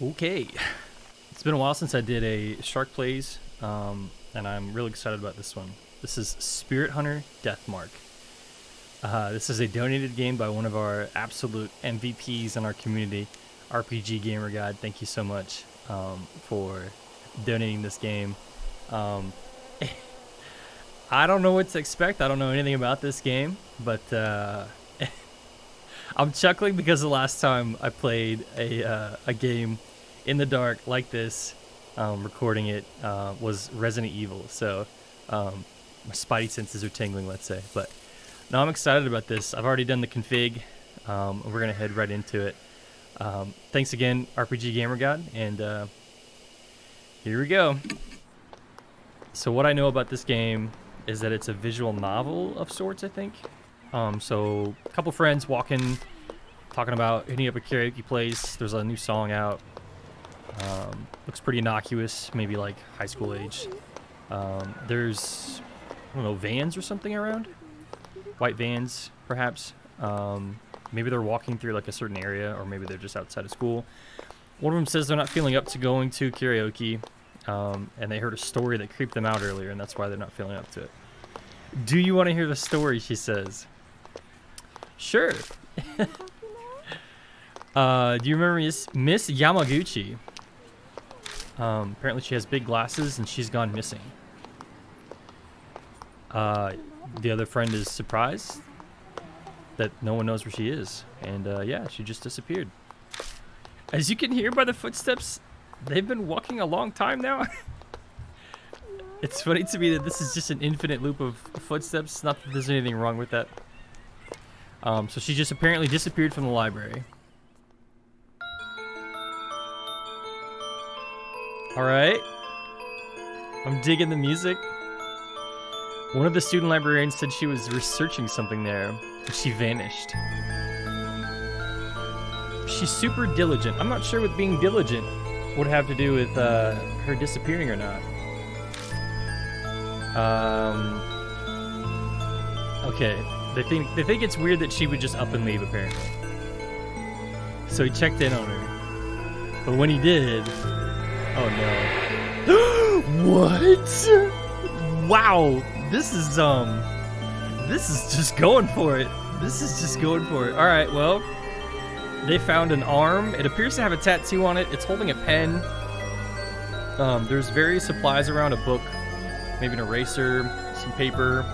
Okay, it's been a while since I did a SharqPlays, and I'm really excited about this one. This is Spirit Hunter Deathmark. This is a donated game by one of our absolute MVPs in our community, RPG Gamer God. Thank you so much for donating this game. I don't know what to expect. I don't know anything about this game, but I'm chuckling because the last time I played a game in the dark like this, recording it, was Resident Evil. So my spidey senses are tingling, let's say. But no, I'm excited about this. I've already done the config. We're gonna head right into it. Thanks again, RPG Gamer God, and here we go. So what I know about this game is that it's a visual novel of sorts, I think. So a couple friends walking, talking about hitting up a karaoke place. There's a new song out. Looks pretty innocuous, maybe like high school age. There's, I don't know, vans or something around? White vans, perhaps. Maybe they're walking through like a certain area, or maybe they're just outside of school. One of them says they're not feeling up to going to karaoke, and they heard a story that creeped them out earlier, and that's why they're not feeling up to it. Do you want to hear the story, she says. Sure. Do you remember Miss Yamaguchi? Apparently she has big glasses and she's gone missing. The other friend is surprised that no one knows where she is. And yeah, she just disappeared. As you can hear by the footsteps, they've been walking a long time now. It's funny to me that this is just an infinite loop of footsteps. Not that there's anything wrong with that. So she just apparently disappeared from the library. Alright. I'm digging the music. One of the student librarians said she was researching something there, but she vanished. She's super diligent. I'm not sure what being diligent would have to do with her disappearing or not. Okay. They think it's weird that she would just up and leave, apparently. So he checked in on her. But when he did... Oh no. What? Wow. This is just going for it. This is just going for it. Alright, well. They found an arm. It appears to have a tattoo on it. It's holding a pen. There's various supplies around, a book, maybe an eraser, some paper.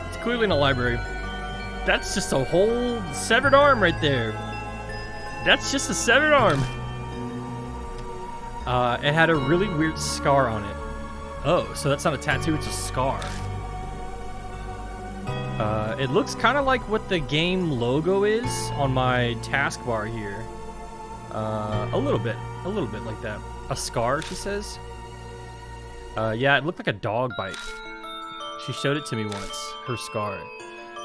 It's clearly in a library. That's just a whole severed arm right there. That's just a severed arm. It had a really weird scar on it. Oh, so that's not a tattoo, it's a scar. It looks kind of like what the game logo is on my taskbar here. A little bit like that. A scar, she says. Yeah, it looked like a dog bite. She showed it to me once, her scar.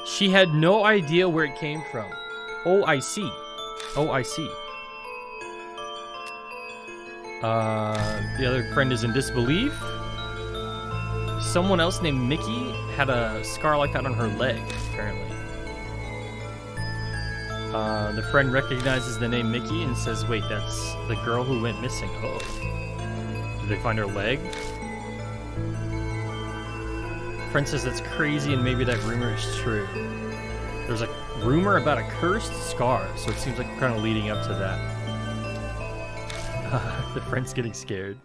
She had no idea where it came from. Oh, I see. Oh, I see. The other friend is in disbelief. Someone else named Mickey had a scar like that on her leg, apparently. The friend recognizes the name Mickey and says, wait, that's the girl who went missing. Oh. Did they find her leg? Friend says that's crazy and maybe that rumor is true. There's a rumor about a cursed scar, so it seems like we're kind of leading up to that. The friend's getting scared.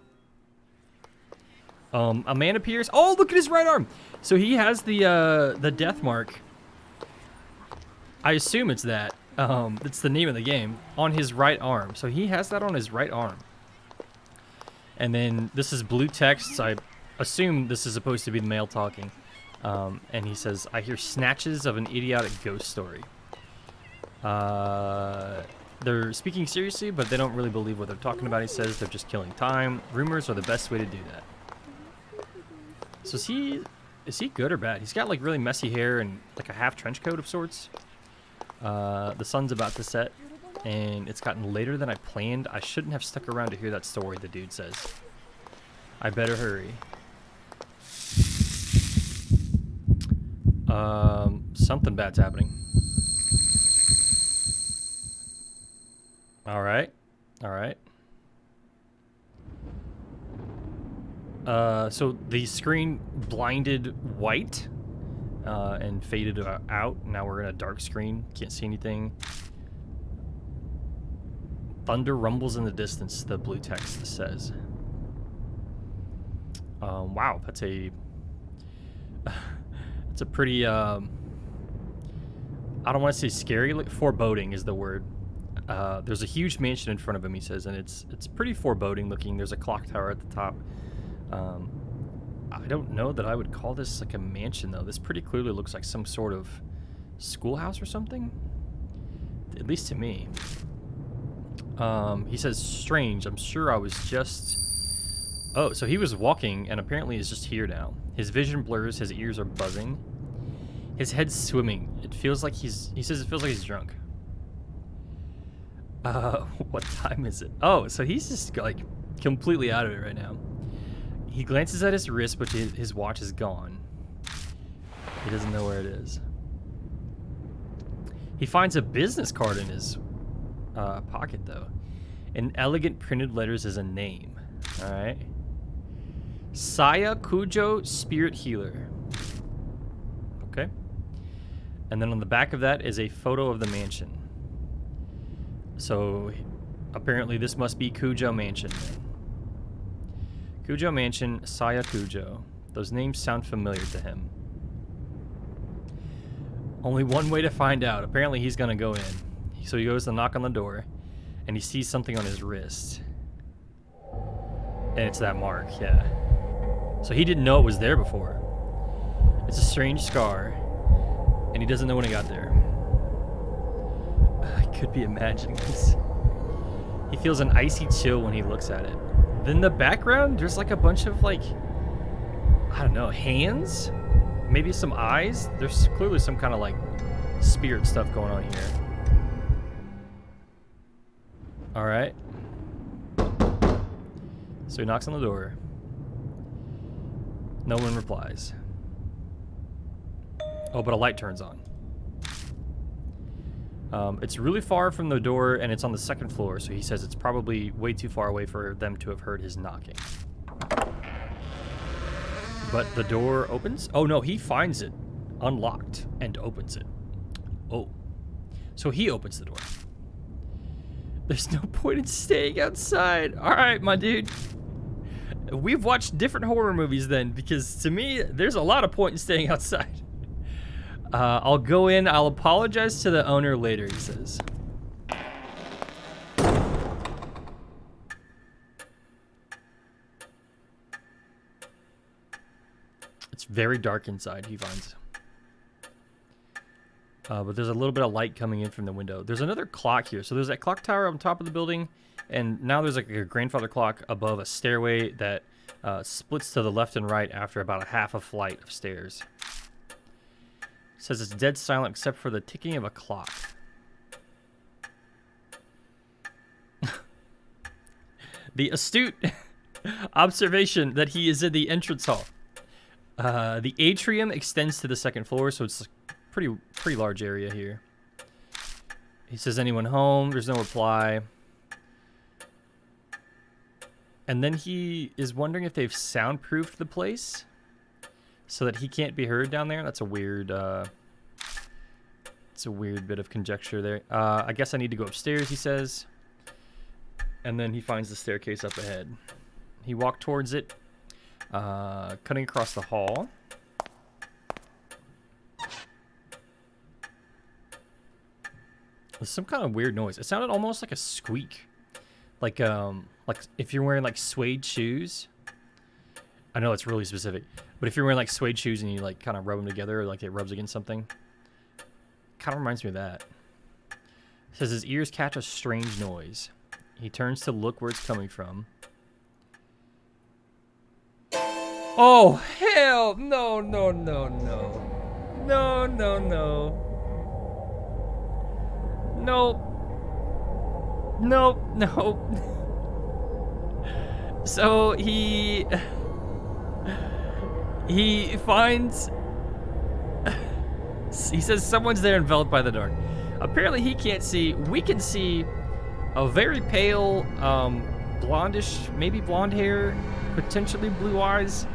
A man appears. Oh, look at his right arm. So he has the death mark. I assume it's that. It's the name of the game. On his right arm. So he has that on his right arm. And then this is blue text. I assume this is supposed to be the male talking. And he says, I hear snatches of an idiotic ghost story. They're speaking seriously, but they don't really believe what they're talking about. He says they're just killing time. Rumors are the best way to do that. So is he good or bad? He's got like really messy hair and like a half trench coat of sorts. The sun's about to set, and it's gotten later than I planned. I shouldn't have stuck around to hear that story, the dude says. I better hurry. Something bad's happening. All right. All right. So the screen blinded white and faded out. Now we're in a dark screen. Can't see anything. Thunder rumbles in the distance, the blue text says. Wow, that's a pretty I don't want to say scary, like foreboding is the word. There's a huge mansion in front of him, he says, and it's pretty foreboding looking. There's a clock tower at the top. I don't know that I would call this like a mansion though. This pretty clearly looks like some sort of schoolhouse or something, at least to me. He says, strange, I'm sure I was just... Oh, so he was walking and apparently is just here now. His vision blurs, his ears are buzzing. His head's swimming. It feels like he says it feels like he's drunk. What time is it? Oh, so he's just like completely out of it right now. He glances at his wrist, but his watch is gone. He doesn't know where it is. He finds a business card in his pocket, though. In elegant printed letters is a name. All right. Saya Kujo, Spirit Healer. Okay. And then on the back of that is a photo of the mansion. So apparently this must be Kujo Mansion. Kujo Mansion, Saya Kujo. Those names sound familiar to him. Only one way to find out. Apparently he's gonna go in. So he goes to knock on the door, and he sees something on his wrist. And it's that mark, yeah. So he didn't know it was there before. It's a strange scar, and he doesn't know when it got there. I could be imagining this. He feels an icy chill when he looks at it. Then in the background, there's like a bunch of like, I don't know, hands? Maybe some eyes? There's clearly some kind of like spirit stuff going on here. All right. So he knocks on the door. No one replies. Oh, but a light turns on. It's really far from the door, and it's on the second floor, so he says it's probably way too far away for them to have heard his knocking. But the door opens? Oh, no, he finds it unlocked and opens it. Oh. So he opens the door. There's no point in staying outside. All right, my dude. We've watched different horror movies then, because to me, there's a lot of point in staying outside. I'll go in. I'll apologize to the owner later, he says. It's very dark inside, he finds. But there's a little bit of light coming in from the window. There's another clock here. So there's that clock tower on top of the building, and now there's like a grandfather clock above a stairway that splits to the left and right after about a half a flight of stairs. It says it's dead silent except for the ticking of a clock. The astute observation that he is in the entrance hall. The atrium extends to the second floor, so it's pretty large area here. He says, anyone home? There's no reply. And then he is wondering if they've soundproofed the place so that he can't be heard down there. That's a weird it's a weird bit of conjecture there. I guess I need to go upstairs, he says. And then he finds the staircase up ahead. He walked towards it, cutting across the hall. There's some kind of weird noise. It sounded almost like a squeak. Like if you're wearing like suede shoes. I know it's really specific, but if you're wearing like suede shoes and you like kind of rub them together, or like it rubs against something, kind of reminds me of that. It says his ears catch a strange noise. He turns to look where it's coming from. Oh hell no no no no no no no. Nope. Nope. Nope. So he finds... He says someone's there enveloped by the dark. Apparently he can't see. We can see A very pale, blondish, maybe blonde hair, potentially blue eyes,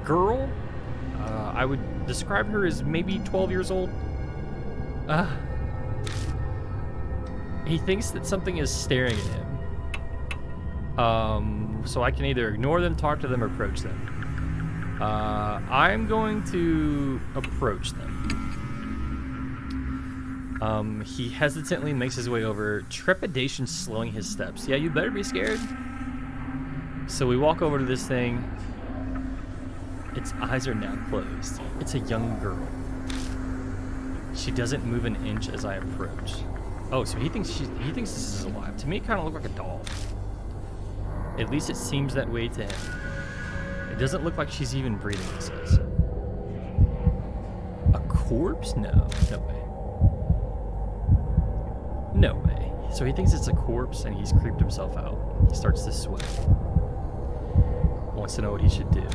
girl. I would describe her as maybe 12 years old. He thinks that something is staring at him. So I can either ignore them, talk to them, or approach them. I'm going to approach them. He hesitantly makes his way over, trepidation slowing his steps. Yeah, you better be scared. So we walk over to this thing. Its eyes are now closed. It's a young girl. She doesn't move an inch as I approach. Oh, so he thinks this is alive. To me, it kind of looked like a doll. At least it seems that way to him. It doesn't look like she's even breathing, he says. A corpse? No, no way. No way. So he thinks it's a corpse and he's creeped himself out. He starts to sweat. Wants to know what he should do.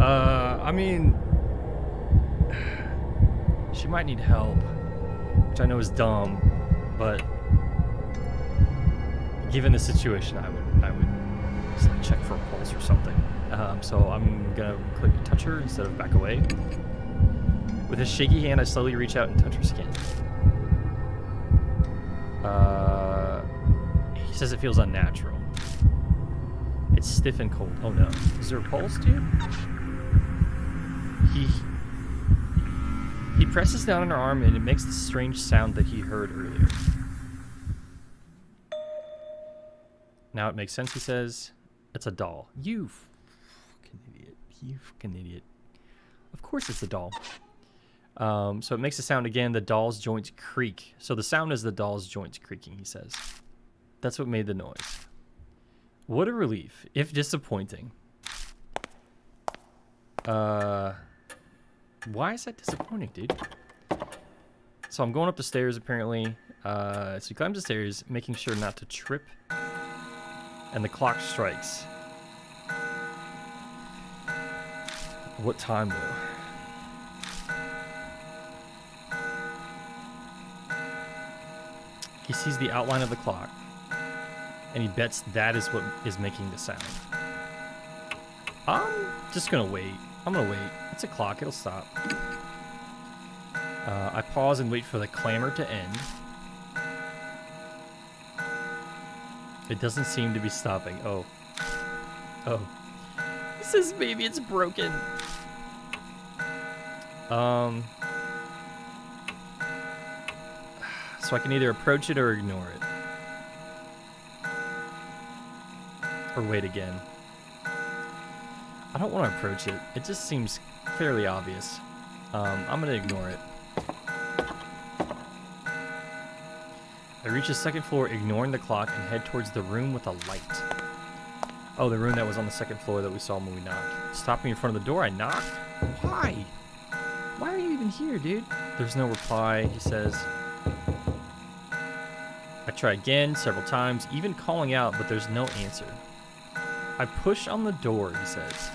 I mean, she might need help, which I know is dumb, but given the situation, I would just like check for a pulse or something. So I'm gonna click touch her instead of back away. With a shaky hand, I slowly reach out and touch her skin. He says it feels unnatural. It's stiff and cold. Oh no. Is there a pulse, dude? He presses down on her arm and it makes the strange sound that he heard earlier. Now it makes sense, he says. It's a doll. You fucking idiot. You fucking idiot. Of course it's a doll. So it makes a sound again. The doll's joints creak. So the sound is the doll's joints creaking, he says. That's what made the noise. What a relief, if disappointing. Why is that disappointing, dude? So I'm going up the stairs, apparently. So he climbs the stairs, making sure not to trip. And the clock strikes. What time, though? He sees the outline of the clock. And he bets that is what is making the sound. I'm just gonna wait. I'm gonna wait. It's a clock, it'll stop. I pause and wait for the clamor to end. It doesn't seem to be stopping. Oh. Oh. He says maybe it's broken. So I can either approach it or ignore it. Or wait again. I don't want to approach it. It just seems fairly obvious. I'm going to ignore it. I reach the second floor, ignoring the clock, and head towards the room with a light. Oh, the room that was on the second floor that we saw when we knocked. Stopping in front of the door, I knock. Why? Why are you even here, dude? There's no reply, he says. I try again several times, even calling out, but there's no answer. I push on the door, he says.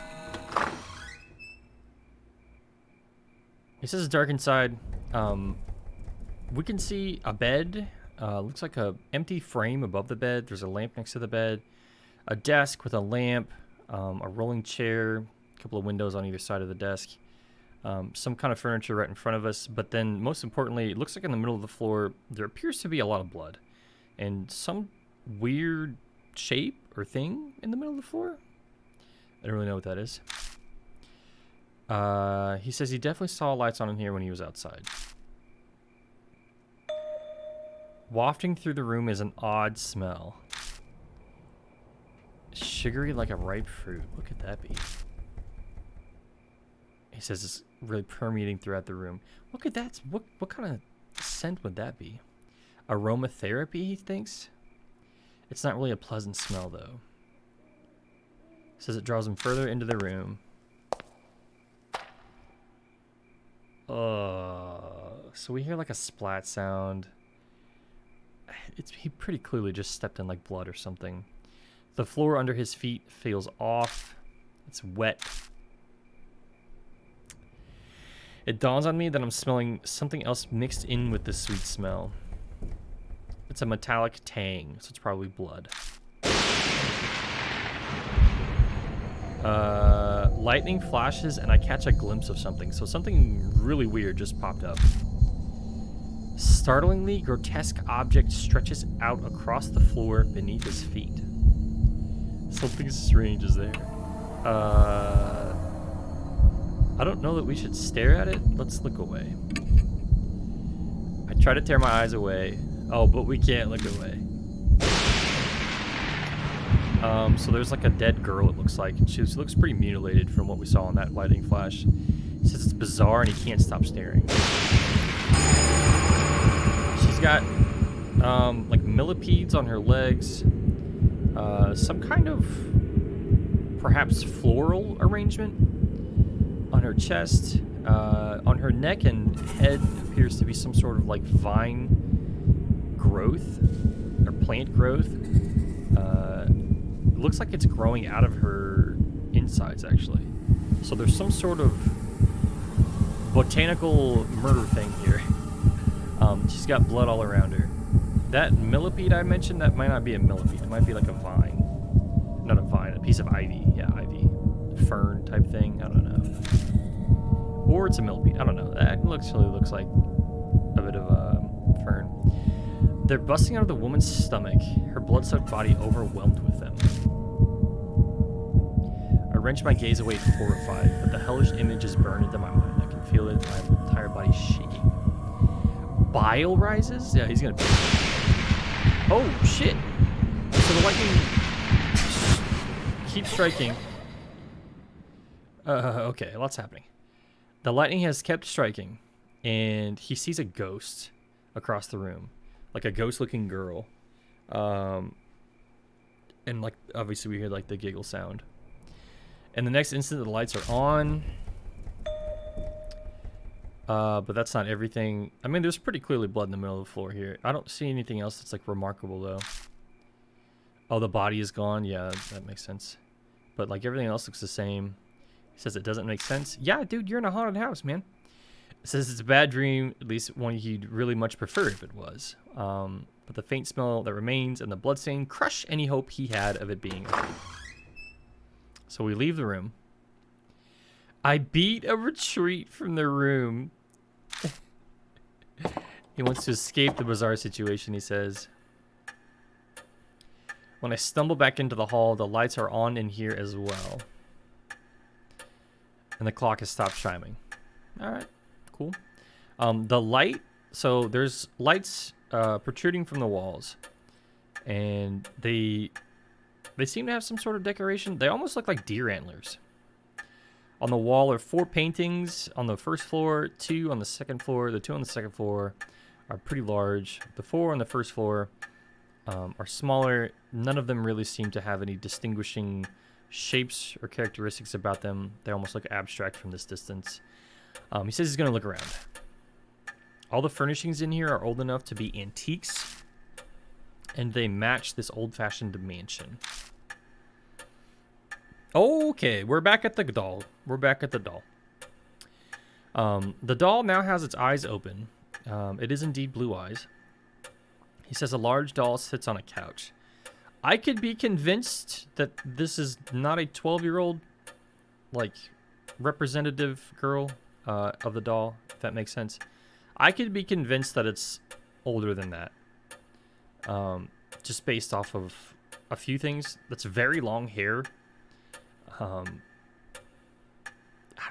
He says it's dark inside. We can see a bed. Looks like a empty frame above the bed. There's a lamp next to the bed. A desk with a lamp. A rolling chair. A couple of windows on either side of the desk. Some kind of furniture right in front of us. But then, most importantly, it looks like in the middle of the floor, there appears to be a lot of blood. And some weird shape or thing in the middle of the floor. I don't really know what that is. He says he definitely saw lights on in here when he was outside. Wafting through the room is an odd smell. Sugary like a ripe fruit. What could that be? He says it's really permeating throughout the room. What could that? What kind of scent would that be? Aromatherapy, he thinks. It's not really a pleasant smell, though. Says it draws him further into the room. So we hear like a splat sound. He pretty clearly just stepped in like blood or something. The floor under his feet feels off. It's wet. It dawns on me that I'm smelling something else mixed in with the sweet smell. It's a metallic tang, so it's probably blood. Lightning flashes and I catch a glimpse of something. So something really weird just popped up. Startlingly grotesque object stretches out across the floor beneath his feet. Something strange is there. I don't know that we should stare at it. Let's look away. I try to tear my eyes away. Oh, but we can't look away. So there's like a dead girl, it looks like. She looks pretty mutilated from what we saw in that lightning flash. He says it's bizarre and he can't stop staring. She's got like millipedes on her legs. Some kind of perhaps floral arrangement on her chest. On her neck and head appears to be some sort of like vine growth or plant growth. It looks like it's growing out of her insides, actually. So there's some sort of botanical murder thing here. She's got blood all around her. That millipede I mentioned, that might not be a millipede. It might be like a vine. Not a vine, a piece of ivy. Yeah, ivy. Fern type thing. I don't know. Or it's a millipede. I don't know. That actually looks like a bit of a fern. They're busting out of the woman's stomach, her blood-soaked body overwhelmed with them. I wrench my gaze away, horrified, but the hellish image is burned into my mind. I can feel it, my entire body shaking. Bile rises? Yeah, he's gonna be... Oh, shit! So the lightning keeps striking. Okay, lots happening. The lightning has kept striking, and he sees a ghost across the room. Like a ghost-looking girl. And, like, obviously we hear, like, the giggle sound. And the next instant, the lights are on. But that's not everything. I mean, there's pretty clearly blood in the middle of the floor here. I don't see anything else that's, like, remarkable, though. Oh, the body is gone? Yeah, that makes sense. But, like, everything else looks the same. He says it doesn't make sense. Yeah, dude, you're in a haunted house, man. It says it's a bad dream, at least one he'd really much prefer if it was. But the faint smell that remains and the bloodstain crush any hope he had of it being a dream. So we leave the room. I beat a retreat from the room. He wants to escape the bizarre situation, he says. When I stumble back into the hall, the lights are on in here as well. And the clock has stopped chiming. All right. Cool. The light, so there's lights protruding from the walls, and they seem to have some sort of decoration. They almost look like deer antlers. On the wall are 4 paintings on the first floor, 2 on the second floor. The 2 on the second floor are pretty large. The 4 on the first floor are smaller. None of them really seem to have any distinguishing shapes or characteristics about them. They almost look abstract from this distance. He says he's going to look around. All the furnishings in here are old enough to be antiques, and they match this old-fashioned mansion. Okay, we're back at the doll. We're back at the doll. The doll now has its eyes open. It is indeed blue eyes. He says a large doll sits on a couch. I could be convinced that this is not a 12-year-old, like, representative girl of the doll, if that makes sense. I could be convinced that it's older than that. Just based off of a few things. That's very long hair. I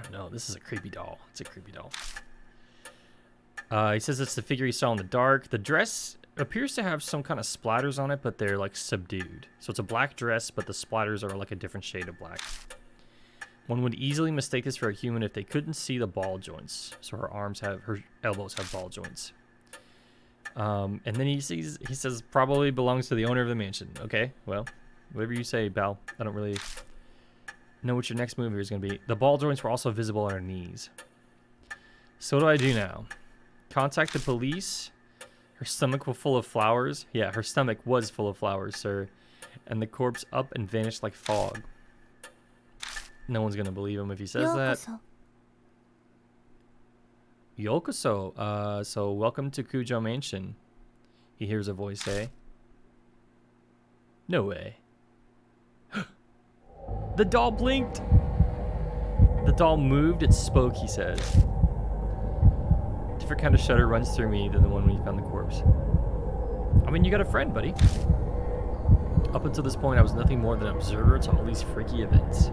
don't know. This is a creepy doll. It's a creepy doll. He says it's the figure he saw in the dark. The dress appears to have some kind of splatters on it, but they're like subdued. So it's a black dress, but the splatters are like a different shade of black. One would easily mistake this for a human if they couldn't see the ball joints. So her elbows have ball joints. And then he says probably belongs to the owner of the mansion. Okay, well, whatever you say, Bal. I don't really know what your next move here is going to be. The ball joints were also visible on her knees. So what do I do now? Contact the police? Her stomach was full of flowers? Yeah, her stomach was full of flowers, sir. And the corpse up and vanished like fog. No one's going to believe him if he says that. Yokoso. So welcome to Kujo Mansion. he hears a voice say. No way. The doll blinked. The doll moved, it spoke, he says. Different kind of shudder runs through me than the one when you found the corpse. I mean, you got a friend, buddy. Up until this point, I was nothing more than an observer to all these freaky events.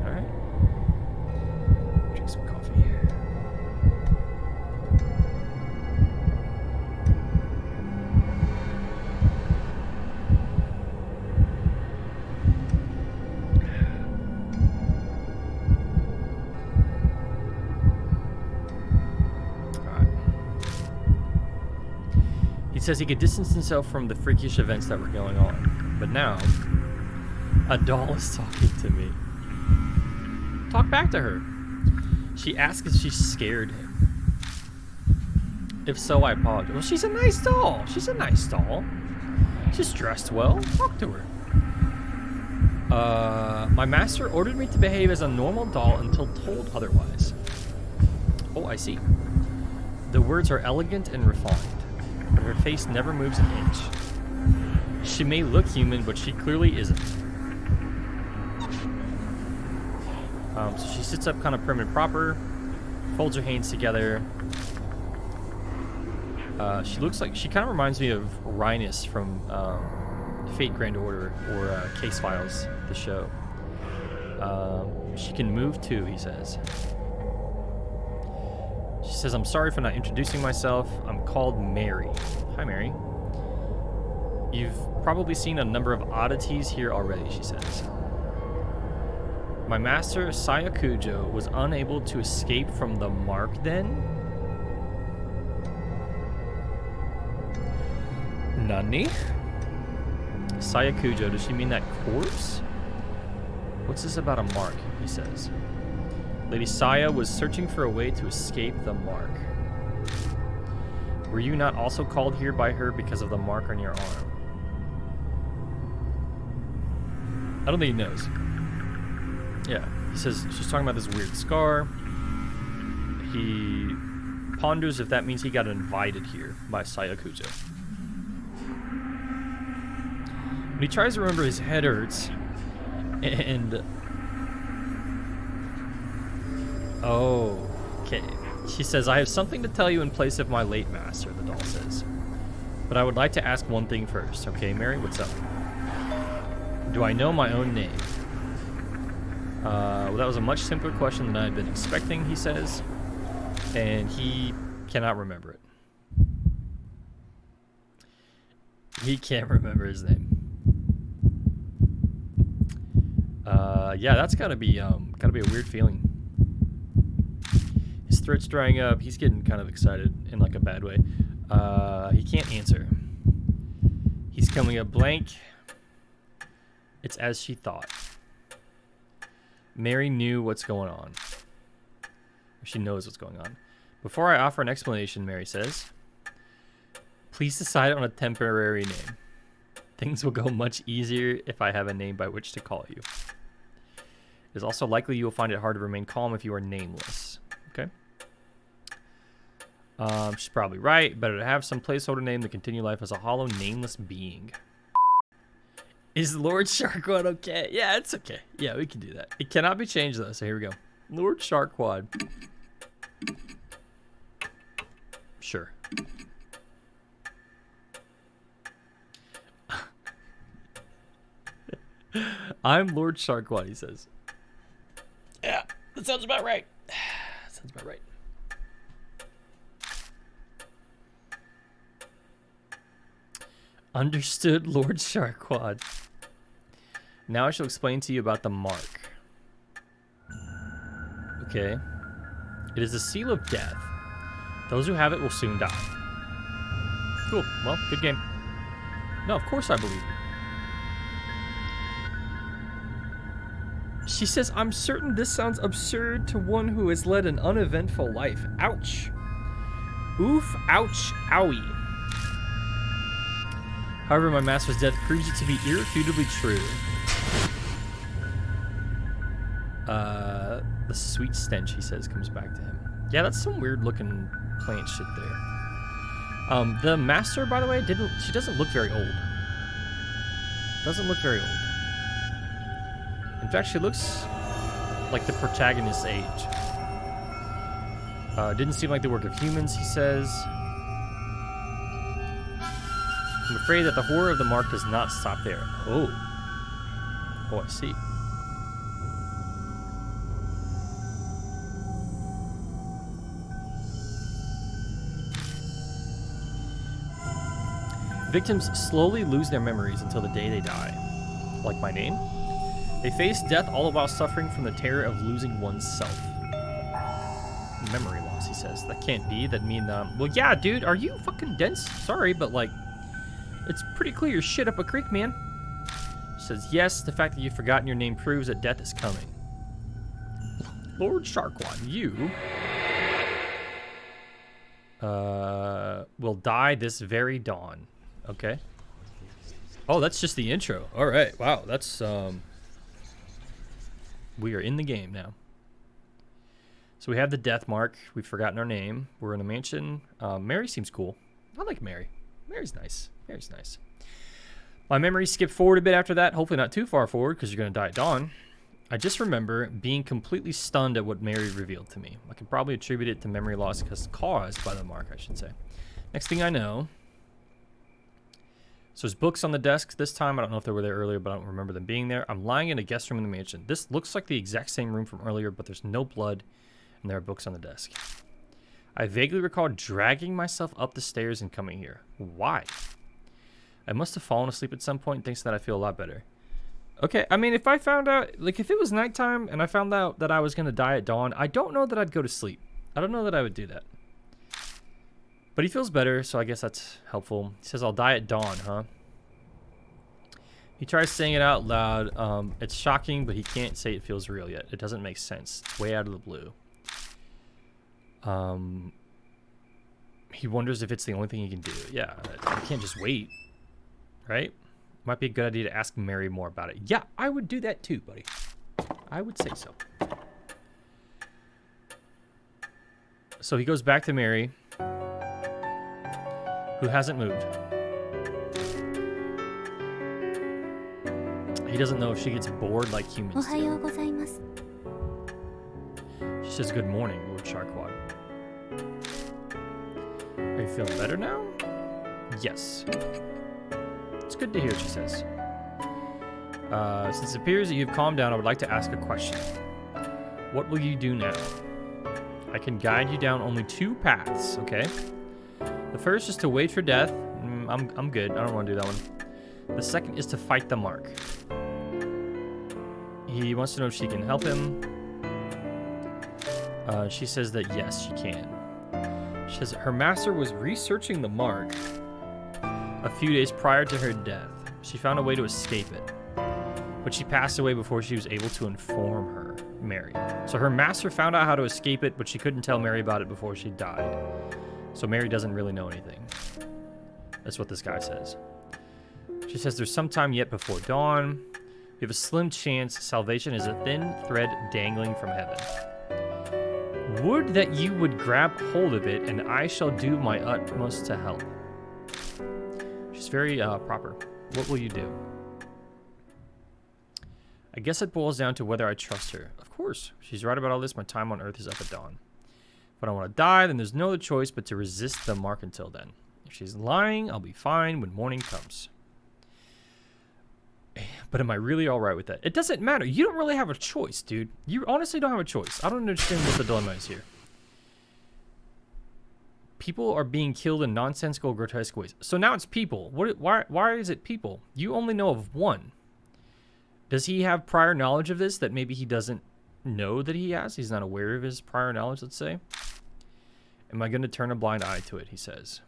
Alright. Drink some coffee. He says he could distance himself from the freakish events that were going on. But now, a doll is talking to me. Talk back to her. She asks if she scared him. If so, I apologize. Well, she's a nice doll. She's a nice doll. She's dressed well. Talk to her. My master ordered me to behave as a normal doll until told otherwise. Oh, I see. The words are elegant and refined, but her face never moves an inch. She may look human, but she clearly isn't. So she sits up kind of prim and proper, folds her hands together. She looks like, she kind of reminds me of Rhinus from Fate Grand Order or Case Files, the show. She can move too, he says. She says, I'm sorry for not introducing myself. I'm called Mary. Hi, Mary. You've probably seen a number of oddities here already, she says. My master, Sayakujo, was unable to escape from the mark then? Nani? Sayakujo, does she mean that corpse? What's this about a mark, he says. Lady Saya was searching for a way to escape the mark. Were you not also called here by her because of the mark on your arm? I don't think he knows. Yeah, he says she's talking about this weird scar. He ponders if that means he got invited here by Sayakujo. When he tries to remember, his head hurts. And... oh, okay. She says, I have something to tell you in place of my late master, the doll says. But I would like to ask one thing first. Okay, Mary, what's up? Do I know my own name? Well, that was a much simpler question than I had been expecting, he says. And he cannot remember it. He can't remember his name. Yeah, that's gotta be a weird feeling. His throat's drying up. He's getting kind of excited in like a bad way. He can't answer. He's coming up blank. It's as she thought. Mary knew what's going on. She knows what's going on. Before I offer an explanation, Mary says, please decide on a temporary name. Things will go much easier if I have a name by which to call you. It is also likely you will find it hard to remain calm if you are nameless. Okay. She's probably right. Better to have some placeholder name than continue life as a hollow, nameless being. Is Lord Sharkwad okay? Yeah, it's okay. Yeah, we can do that. It cannot be changed though, so here we go. Lord Sharkwad. Sure. I'm Lord Sharkwad, he says. Yeah, that sounds about right. Sounds about right. Understood, Lord Sharkwad. Now I shall explain to you about the mark. Okay. It is the seal of death. Those who have it will soon die. Cool. Well, good game. No, of course I believe you. She says, I'm certain this sounds absurd to one who has led an uneventful life. Ouch. Oof, ouch, owie. However, my master's death proves it to be irrefutably true. The sweet stench, he says, comes back to him. Yeah, that's some weird looking plant shit there. The master, by the way, she doesn't look very old. Doesn't look very old. In fact, she looks like the protagonist's age. Didn't seem like the work of humans, he says. I'm afraid that the horror of the mark does not stop there. Oh. Oh, I see. Victims slowly lose their memories until the day they die. Like my name? They face death all the while suffering from the terror of losing oneself. Memory loss, he says. That can't be. That mean, well, yeah, dude, are you fucking dense? Sorry, but, like, it's pretty clear you're shit up a creek, man. He says, yes, the fact that you've forgotten your name proves that death is coming. Lord Sharqwan, you will die this very dawn. Okay. Oh, that's just the intro. All right. Wow, that's we are in the game now. So we have the death mark. We've forgotten our name. We're in a mansion. Mary seems cool. I like Mary. Mary's nice. Mary's nice. My memories skip forward a bit after that. Hopefully not too far forward because you're going to die at dawn. I just remember being completely stunned at what Mary revealed to me. I could probably attribute it to memory loss caused by the mark, I should say. Next thing I know... So there's books on the desk this time. I don't know if they were there earlier, but I don't remember them being there. I'm lying in a guest room in the mansion. This looks like the exact same room from earlier, but there's no blood, and there are books on the desk. I vaguely recall dragging myself up the stairs and coming here. Why? I must have fallen asleep at some point, thanks to that I feel a lot better. Okay, I mean, if I found out, like, if it was nighttime and I found out that I was going to die at dawn, I don't know that I'd go to sleep. I don't know that I would do that. But he feels better, so I guess that's helpful. He says, I'll die at dawn, huh? He tries saying it out loud. It's shocking, but he can't say it feels real yet. It doesn't make sense. It's way out of the blue. He wonders if it's the only thing he can do. Yeah, you can't just wait, right? Might be a good idea to ask Mary more about it. Yeah, I would do that too, buddy. I would say so. So he goes back to Mary, who hasn't moved. He doesn't know if she gets bored like humans do. She says, good morning, Lord Sharqwan. Are you feeling better now? Yes. It's good to hear, she says. Since it appears that you've calmed down, I would like to ask a question. What will you do now? I can guide you down only 2 paths, okay? The first is to wait for death. I'm good. I don't want to do that one. The second is to fight the mark. He wants to know if she can help him. She says that yes, she can. She says her master was researching the mark a few days prior to her death. She found a way to escape it, but she passed away before she was able to inform her, Mary. So her master found out how to escape it, but she couldn't tell Mary about it before she died. So Mary doesn't really know anything. That's what this guy says. She says there's some time yet before dawn. We have a slim chance salvation is a thin thread dangling from heaven. Would that you would grab hold of it, and I shall do my utmost to help. She's very proper. What will you do? I guess it boils down to whether I trust her. Of course. She's right about all this. My time on Earth is up at dawn. If I don't want to die, then there's no other choice but to resist the mark until then. If she's lying, I'll be fine when morning comes. But am I really all right with that? It doesn't matter. You don't really have a choice, dude. You honestly don't have a choice. I don't understand what the dilemma is here. People are being killed in nonsensical, grotesque ways. So now it's people. Why is it people? You only know of one. Does he have prior knowledge of this that maybe he doesn't know that he has? He's not aware of his prior knowledge, let's say. Am I going to turn a blind eye to it, he says.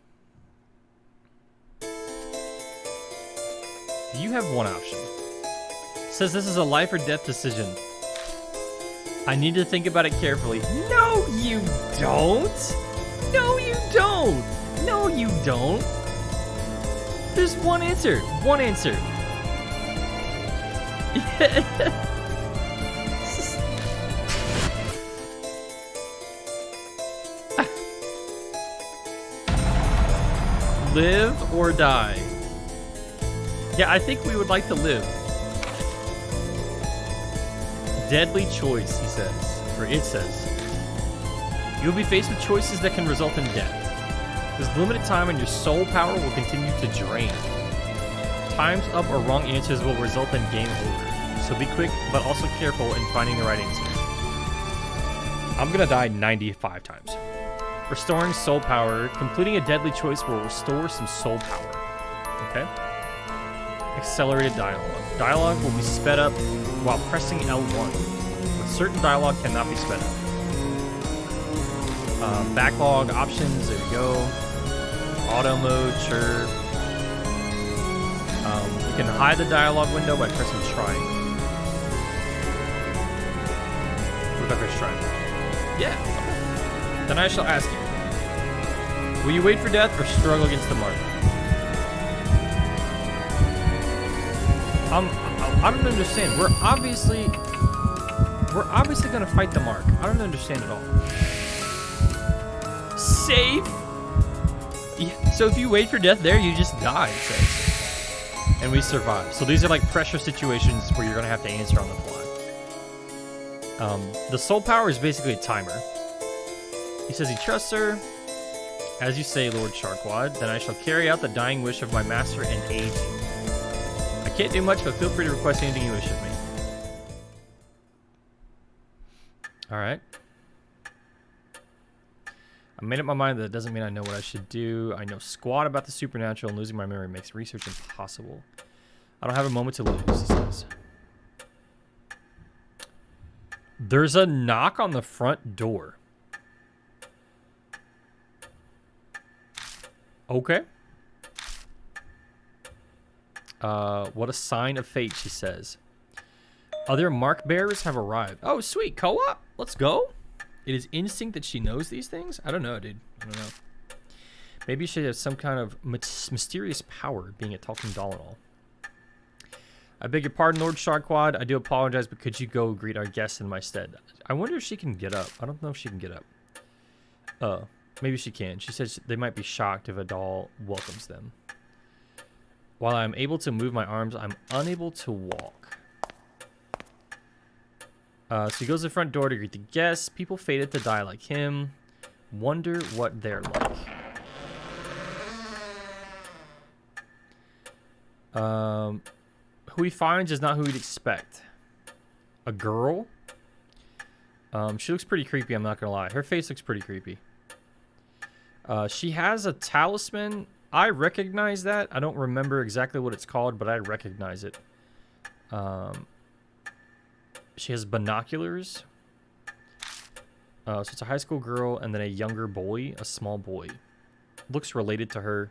You have one option. Says this is a life or death decision. I need to think about it carefully. No, you don't. No, you don't. No, you don't. There's one answer. One answer. live or die? Yeah, I think we would like to live. Deadly choice, he says. Or it says. You'll be faced with choices that can result in death. There's limited time and your soul power will continue to drain. Times up or wrong answers will result in game over. So be quick, but also careful in finding the right answer. I'm gonna die 95 times. Restoring soul power. Completing a deadly choice will restore some soul power. Okay. Accelerated dialogue. Dialogue will be sped up while pressing L1. But certain dialogue cannot be sped up. Backlog options. There we go. Auto mode. Sure. You can hide the dialogue window by pressing triangle. What if I press triangle? Yeah. Okay. Then I shall ask you. Will you wait for death or struggle against the mark? I don't understand. We're obviously gonna fight the mark. I don't understand at all. Safe? Yeah. So if you wait for death there, you just die, it says. And we survive. So these are like pressure situations where you're gonna have to answer on the fly. The soul power is basically a timer. He says he trusts her. As you say, Lord Sharkwad, then I shall carry out the dying wish of my master and aid you. I can't do much, but feel free to request anything you wish of me. Alright. I made up my mind that it doesn't mean I know what I should do. I know squat about the supernatural, and losing my memory makes research impossible. I don't have a moment to lose, he says. There's a knock on the front door. Okay. What a sign of fate, she says. Other mark bearers have arrived. Oh, sweet. Co-op? Let's go. It is instinct that she knows these things? I don't know, dude. I don't know. Maybe she has some kind of mysterious power, being a talking doll and all. I beg your pardon, Lord Sharkwad. I do apologize, but could you go greet our guests in my stead? I wonder if she can get up. I don't know if she can get up. Maybe she can. She says they might be shocked if a doll welcomes them. While I'm able to move my arms, I'm unable to walk. So he goes to the front door to greet the guests. People fated to die like him. Wonder what they're like. Who he finds is not who he'd expect. A girl? She looks pretty creepy, I'm not gonna lie. Her face looks pretty creepy. She has a talisman. I recognize that. I don't remember exactly what it's called, but I recognize it. She has binoculars. So it's a high school girl and then a younger boy, a small boy. Looks related to her.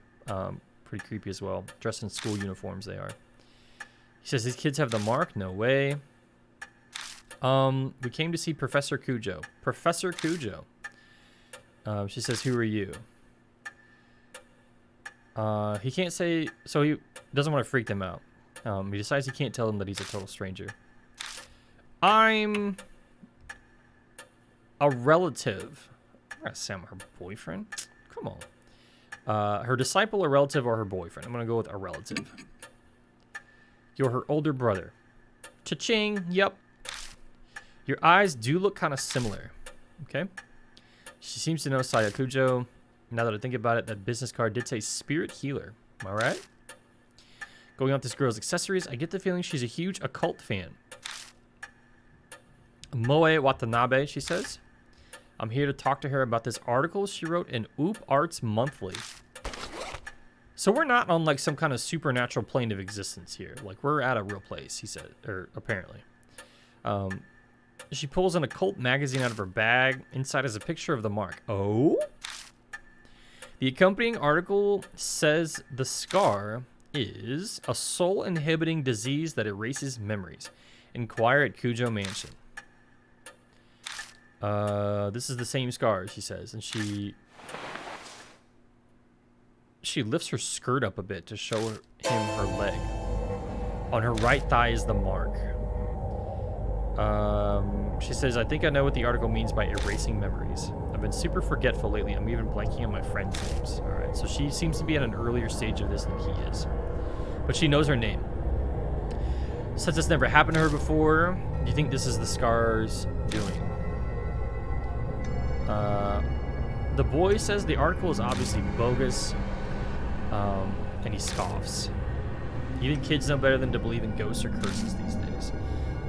Pretty creepy as well. Dressed in school uniforms they are. He says these kids have the mark. No way. We came to see Professor Cujo. Professor Cujo. She says, who are you? He can't say, so he doesn't want to freak them out. He decides he can't tell them that he's a total stranger. I'm a relative. I'm gonna say I'm her boyfriend. Come on. Her disciple, a relative, or her boyfriend. I'm gonna go with a relative. You're her older brother. Cha-ching. Yep. Your eyes do look kind of similar. Okay. She seems to know Saya Cujo. Now that I think about it, that business card did say spirit healer. Am I right? Going on this girl's accessories, I get the feeling she's a huge occult fan. Moe Watanabe, she says. I'm here to talk to her about this article she wrote in Oop Arts Monthly. So we're not on like some kind of supernatural plane of existence here. Like we're at a real place, he said, or apparently. She pulls an occult magazine out of her bag. Inside is a picture of the mark. Oh? The accompanying article says the scar is a soul-inhibiting disease that erases memories. Inquire at Cujo Mansion. This is the same scar, she says, and she lifts her skirt up a bit to show him her leg. On her right thigh is the mark. She says, I think I know what the article means by erasing memories. A I've been super forgetful lately. I'm even blanking on my friends' names. All right, so she seems to be at an earlier stage of this than he is. But she knows her name. Since this never happened to her before, do you think this is the Scar's doing? The boy says the article is obviously bogus, and he scoffs. Even kids know better than to believe in ghosts or curses these days.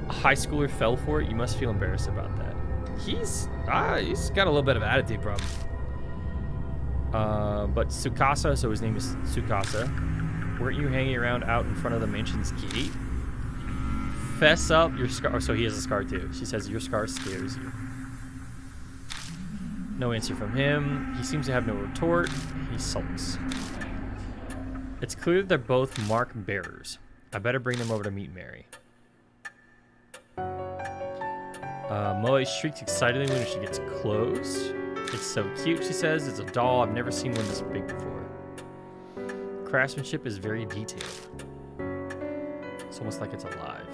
A high schooler fell for it. You must feel embarrassed about that. He's got a little bit of an attitude problem. But Tsukasa, so his name is Tsukasa. Weren't you hanging around out in front of the mansion's gate? Fess up, your scar. Oh, so he has a scar too. She says your scar scares you. No answer from him. He seems to have no retort. He sulks. It's clear that they're both mark bearers. I better bring them over to meet Mary. Moe shrieks excitedly when she gets close. It's so cute, she says. It's a doll. I've never seen one this big before. Craftsmanship is very detailed. It's almost like it's alive.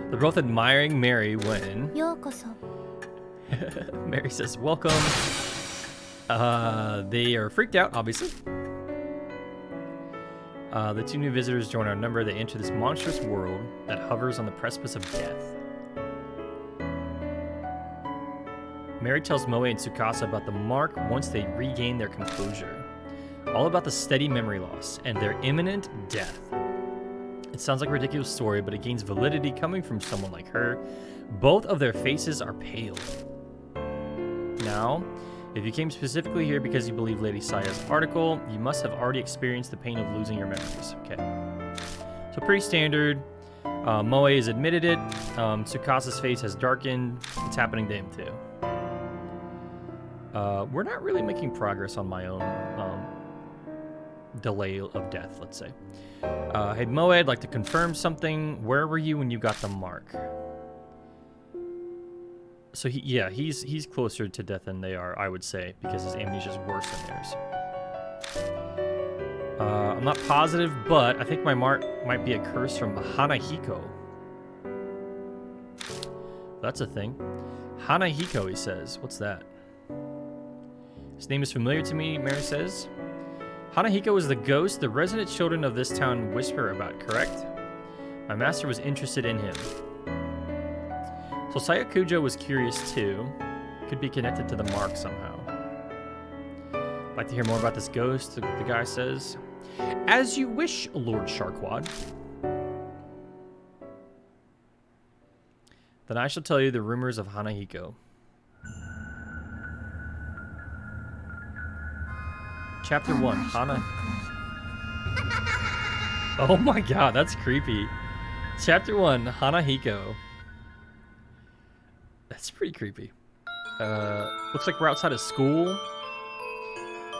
They're both admiring Mary when... Mary says, welcome. They are freaked out, obviously. The two new visitors join our number. They enter this monstrous world that hovers on the precipice of death. Mary tells Moe and Tsukasa about the mark once they regain their composure. All about the steady memory loss and their imminent death. It sounds like a ridiculous story, but it gains validity coming from someone like her. Both of their faces are pale. Now, if you came specifically here because you believe Lady Saya's article, you must have already experienced the pain of losing your memories. Okay. So pretty standard. Moe has admitted it. Tsukasa's face has darkened. It's happening to him too. We're not really making progress on my own delay of death, let's say. Hey, Moe, I'd like to confirm something. Where were you when you got the mark? So he's closer to death than they are, I would say, because his amnesia is worse than theirs. I'm not positive, but I think my mark might be a curse from Hanahiko. That's a thing. Hanahiko, he says. What's that? His name is familiar to me, Mary says. Hanahiko is the ghost the resident children of this town whisper about, correct? My master was interested in him. So Sayakujo was curious too. Could be connected to the mark somehow. Like to hear more about this ghost, the guy says. As you wish, Lord Sharkwad. Then I shall tell you the rumors of Hanahiko. Chapter 1, Hana. Oh my god, that's creepy. Chapter 1, Hanahiko. That's pretty creepy. Looks like we're outside of school.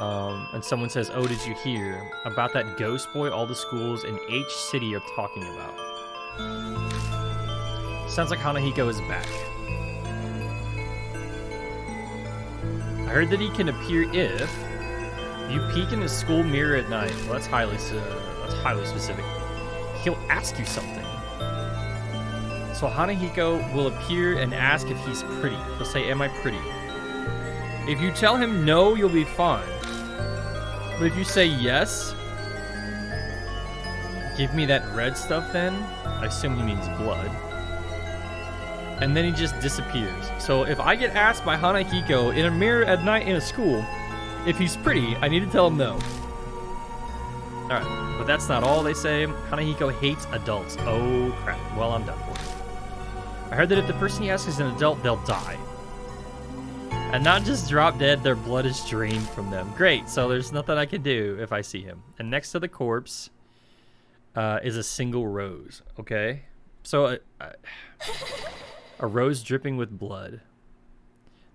And someone says, oh, did you hear about that ghost boy all the schools in H City are talking about? Sounds like Hanahiko is back. I heard that he can appear if you peek in his school mirror at night. Well, that's highly specific. He'll ask you something. So Hanahiko will appear and ask if he's pretty. He'll say, am I pretty? If you tell him no, you'll be fine. But if you say yes, give me that red stuff then. I assume he means blood. And then he just disappears. So if I get asked by Hanahiko in a mirror at night in a school, if he's pretty, I need to tell him no. Alright, but that's not all they say. Hanahiko hates adults. Oh crap, well I'm done for. I heard that if the person he asks is an adult, they'll die. And not just drop dead, their blood is drained from them. Great, so there's nothing I can do if I see him. And next to the corpse is a single rose, okay? So a rose dripping with blood.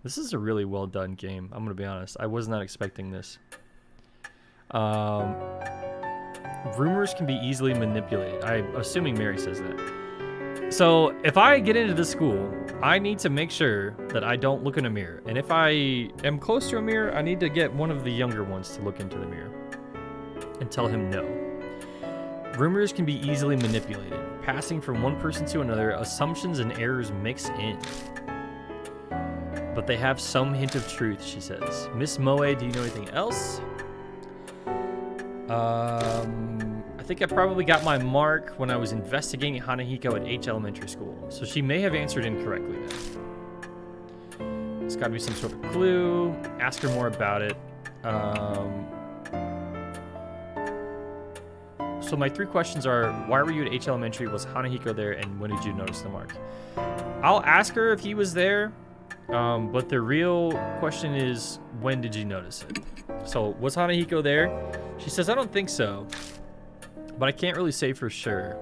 This is a really well done game, I'm gonna be honest. I was not expecting this. Rumors can be easily manipulated. I'm assuming Mary says that. So if I get into this school, I need to make sure that I don't look in a mirror. And if I am close to a mirror, I need to get one of the younger ones to look into the mirror and tell him no. Rumors can be easily manipulated. Passing from one person to another, assumptions and errors mix in. but they have some hint of truth, she says. Miss Moe, do you know anything else? I think I probably got my mark when I was investigating Hanahiko at H Elementary School, so she may have answered incorrectly then. It's got to be some sort of clue. Ask her more about it. So my 3 questions are, why were you at H Elementary? Was Hanahiko there? And when did you notice the mark? I'll ask her if he was there, but the real question is, when did you notice it? So, was Hanahiko there? She says, I don't think so, but I can't really say for sure.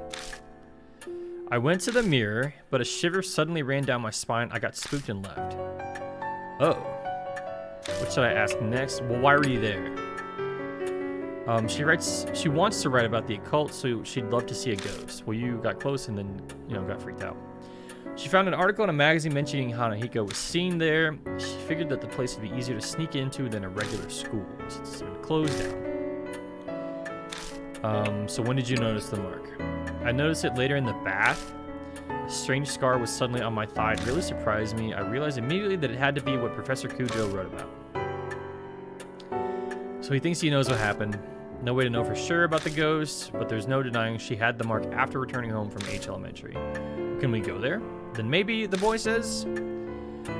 I went to the mirror, but a shiver suddenly ran down my spine. I got spooked and left. Oh. What should I ask next? Well, why were you there? She wants to write about the occult, so she'd love to see a ghost. Well, you got close and then, got freaked out. She found an article in a magazine mentioning Hanahiko was seen there. She figured that the place would be easier to sneak into than a regular school, since it's been closed down. So when did you notice the mark? I noticed it later in the bath. A strange scar was suddenly on my thigh. It really surprised me. I realized immediately that it had to be what Professor Cujo wrote about. So he thinks he knows what happened. No way to know for sure about the ghost, but there's no denying she had the mark after returning home from H Elementary. Can we go there? Then maybe, the boy says.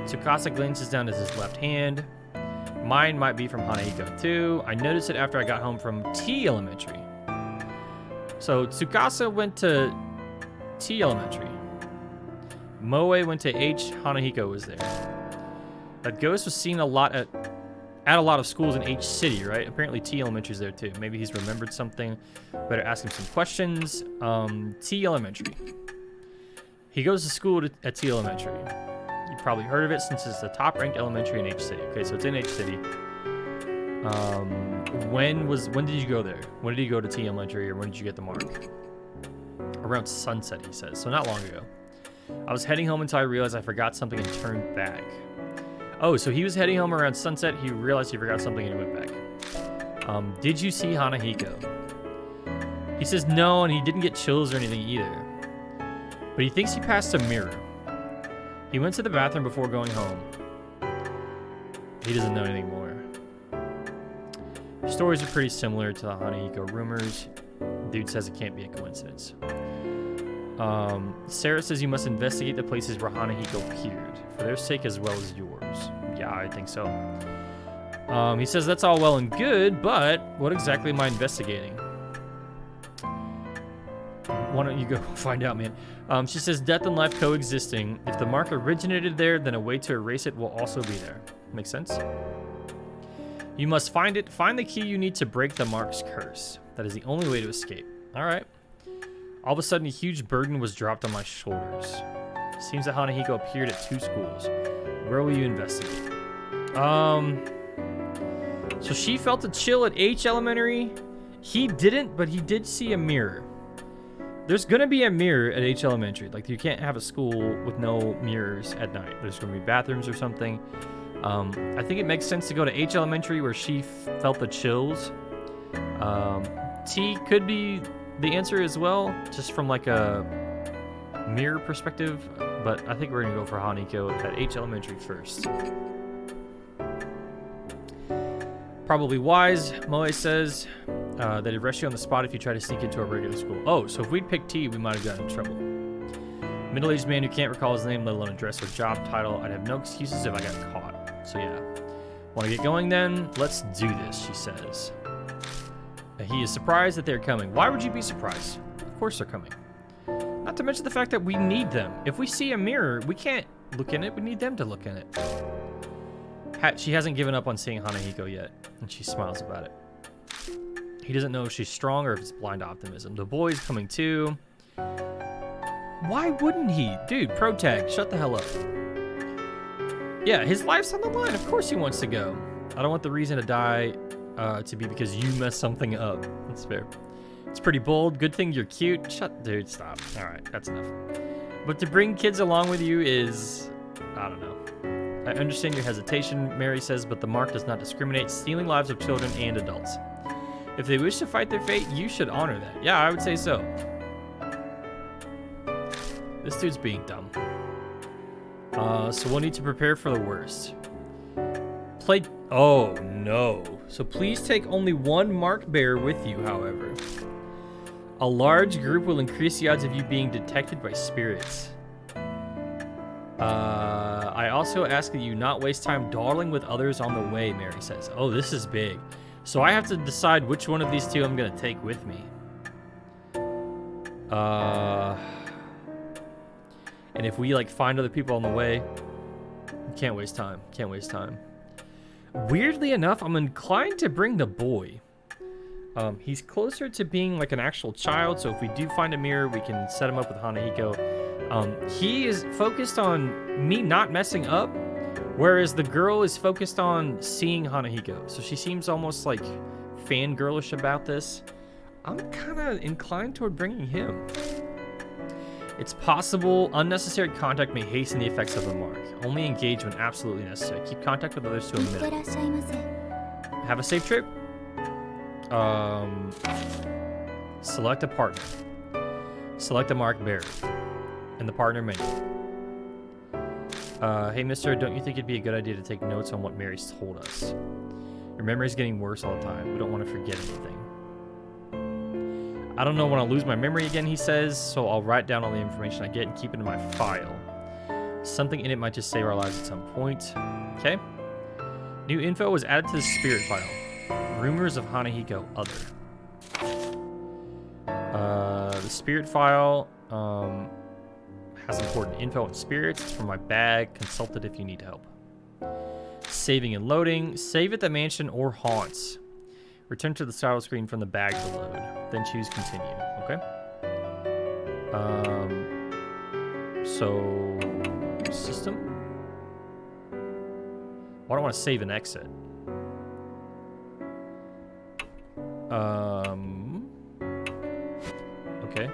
Tsukasa glances down at his left hand. Mine might be from Hanahiko too. I noticed it after I got home from T Elementary. So Tsukasa went to T Elementary. Moe went to H. Hanahiko was there. That ghost was seen a lot at a lot of schools in H City, right? Apparently T Elementary's there too. Maybe he's remembered something. Better ask him some questions. T Elementary. He goes to school at T Elementary. You've probably heard of it since it's the top-ranked elementary in H City. Okay, so it's in H City. When did you go there? When did you go to T Elementary, or when did you get the mark? Around sunset, he says. So not long ago. I was heading home until I realized I forgot something and turned back. Oh, so he was heading home around sunset. He realized he forgot something and he went back. Did you see Hanahiko? He says no, and he didn't get chills or anything either. But he thinks he passed a mirror. He went to the bathroom before going home. He doesn't know anything more. Stories are pretty similar to the Hanahiko rumors. Dude says it can't be a coincidence. Sarah says you must investigate the places where Hanahiko appeared, for their sake as well as yours. Yeah, I think so. He says that's all well and good, but what exactly am I investigating? Why don't you go find out, man? She says death and life coexisting. If the mark originated there, then a way to erase it will also be there. Makes sense? You must find it. Find the key you need to break the mark's curse. That is the only way to escape. All right. All of a sudden, a huge burden was dropped on my shoulders. It seems that Hanahiko appeared at 2 schools. Where will you investigate? So she felt a chill at H Elementary. He didn't, but he did see a mirror. There's gonna be a mirror at H Elementary. Like, you can't have a school with no mirrors at night. There's gonna be bathrooms or something. I think it makes sense to go to H Elementary where she felt the chills. T could be the answer as well, just from like a mirror perspective. But I think we're gonna go for Hanahiko at H Elementary first. Probably wise, Moe says. That it'd arrest you on the spot if you try to sneak into a regular school. Oh, so if we'd picked T, we might have gotten in trouble. Middle-aged man who can't recall his name, let alone address or job title. I'd have no excuses if I got caught. So yeah. Want to get going then? Let's do this, she says. He is surprised that they're coming. Why would you be surprised? Of course they're coming. Not to mention the fact that we need them. If we see a mirror, we can't look in it. We need them to look in it. She hasn't given up on seeing Hanahiko yet, and she smiles about it. He doesn't know if she's strong or if it's blind optimism. The boy's coming too. Why wouldn't he? Dude, protag, shut the hell up. Yeah, his life's on the line. Of course he wants to go. I don't want the reason to die to be because you messed something up. That's fair. It's pretty bold. Good thing you're cute. Dude, stop. All right, that's enough. But to bring kids along with you is, I don't know. I understand your hesitation, Mary says, but the mark does not discriminate, stealing lives of children and adults. If they wish to fight their fate, you should honor that. Yeah, I would say so. This dude's being dumb. So we'll need to prepare for the worst. Oh, no. So please take only one mark bearer with you, however. A large group will increase the odds of you being detected by spirits. I also ask that you not waste time dawdling with others on the way, Mary says. Oh, this is big. So I have to decide which one of these two I'm going to take with me. And if we, like, find other people on the way, can't waste time. Can't waste time. Weirdly enough, I'm inclined to bring the boy. He's closer to being like an actual child, so if we do find a mirror, we can set him up with Hanahiko. He is focused on me not messing up, whereas the girl is focused on seeing Hanahiko. So she seems almost like fangirlish about this. I'm kind of inclined toward bringing him. It's possible unnecessary contact may hasten the effects of the mark. Only engage when absolutely necessary. Keep contact with others to a minimum. Have a safe trip. Select a partner. Select a mark bearer. In the partner menu. Hey, mister, don't you think it'd be a good idea to take notes on what Mary's told us? Your memory's getting worse all the time. We don't want to forget anything. I don't know when I'll lose my memory again, he says, so I'll write down all the information I get and keep it in my file. Something in it might just save our lives at some point. Okay. New info was added to the spirit file. Rumors of Hanahiko, other. The spirit file has important info on spirits. It's from my bag. Consult it if you need help. Saving and loading. Save at the mansion or haunts. Return to the title screen from the bag to load. Then choose continue. Okay. So system. Why do I want to save and exit? Okay.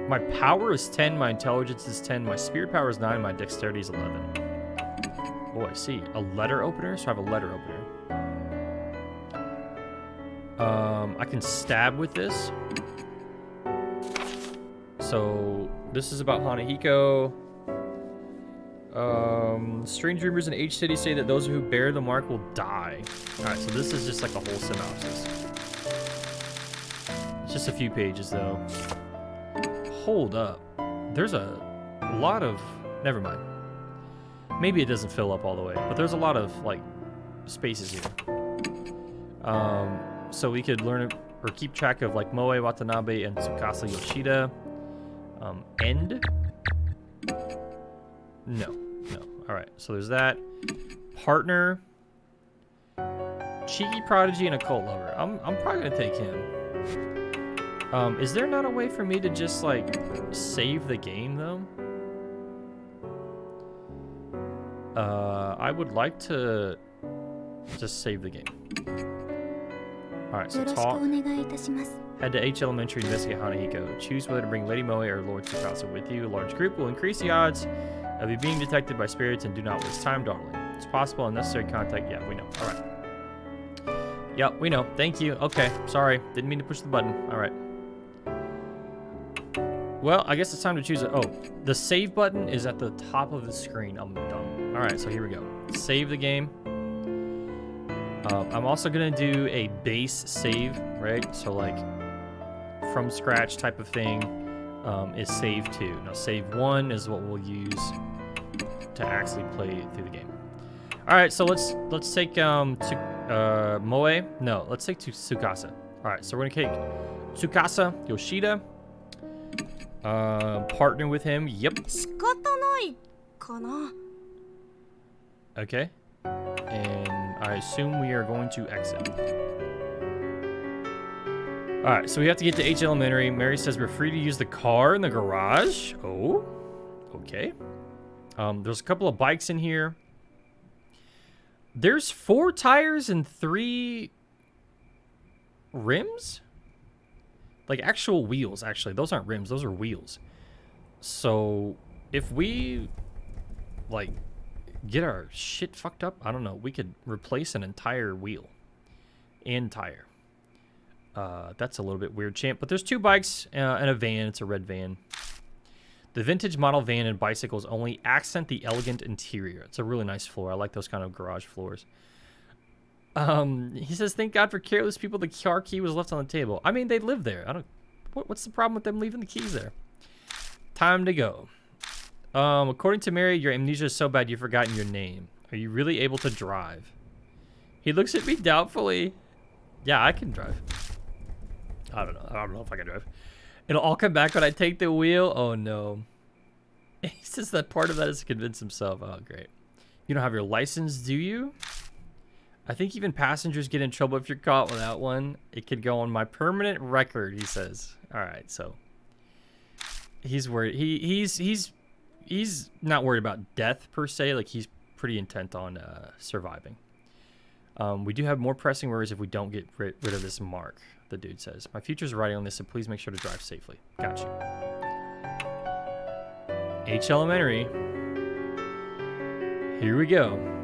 My power is 10, my intelligence is 10, my spirit power is 9, my dexterity is 11. Oh, I see. A letter opener? So I have a letter opener. I can stab with this. So this is about Hanahiko. Strange rumors in H City say that those who bear the mark will die. Alright, so this is just like a whole synopsis. It's just a few pages though. Hold up. There's a lot of... Never mind. Maybe it doesn't fill up all the way, but there's a lot of, like, spaces here. So we could learn or keep track of, like, Moe Watanabe and Tsukasa Yoshida. End? No. Alright, so there's that. Partner. Cheeky prodigy and occult lover. I'm probably gonna take him. Is there not a way for me to just, like, save the game, though? I would like to just save the game. Alright, so talk. Head to H Elementary to investigate Hanahiko. Choose whether to bring Lady Moe or Lord Tsukasa with you. A large group will increase the odds of you being detected by spirits, and do not waste time dawdling. It's possible unnecessary contact. Yeah, we know. Alright. Yep, we know. Thank you. Okay, sorry. Didn't mean to push the button. Alright. Well, I guess it's time to choose it. Oh, the save button is at the top of the screen. I'm dumb. Alright, so here we go. Save the game. I'm also going to do a base save, right? So, like, from scratch type of thing is save 2. Now, save 1 is what we'll use to actually play through the game. Alright, so let's take Moe. No, let's take Tsukasa. Alright, so we're going to take Tsukasa Yoshida. Partner with him. Yep. Okay. And I assume we are going to exit. Alright, so we have to get to H Elementary. Mary says we're free to use the car in the garage. Oh, okay. There's a couple of bikes in here. There's 4 tires and 3 rims? Like actual wheels, actually. Those aren't rims, those are wheels. So if we, like, get our shit fucked up, I don't know, we could replace an entire wheel and tire. That's a little bit weird, champ. But there's 2 bikes and a van. It's a red van. The vintage model van and bicycles only accent the elegant interior. It's a really nice floor. I like those kind of garage floors. He says, thank God for careless people. The car key was left on the table. I mean, they live there. I don't. What's the problem with them leaving the keys there? Time to go. According to Mary, your amnesia is so bad you've forgotten your name. Are you really able to drive? He looks at me doubtfully. Yeah, I can drive. I don't know. I don't know if I can drive. It'll all come back when I take the wheel. Oh, no. He says that part of that is to convince himself. Oh, great. You don't have your license, do you? I think even passengers get in trouble if you're caught without one. It could go on my permanent record, he says. All right, so he's worried. He's not worried about death per se. Like, he's pretty intent on surviving. We do have more pressing worries if we don't get rid of this mark, the dude says. My future's riding on this, so please make sure to drive safely. Gotcha. H Elementary. Here we go.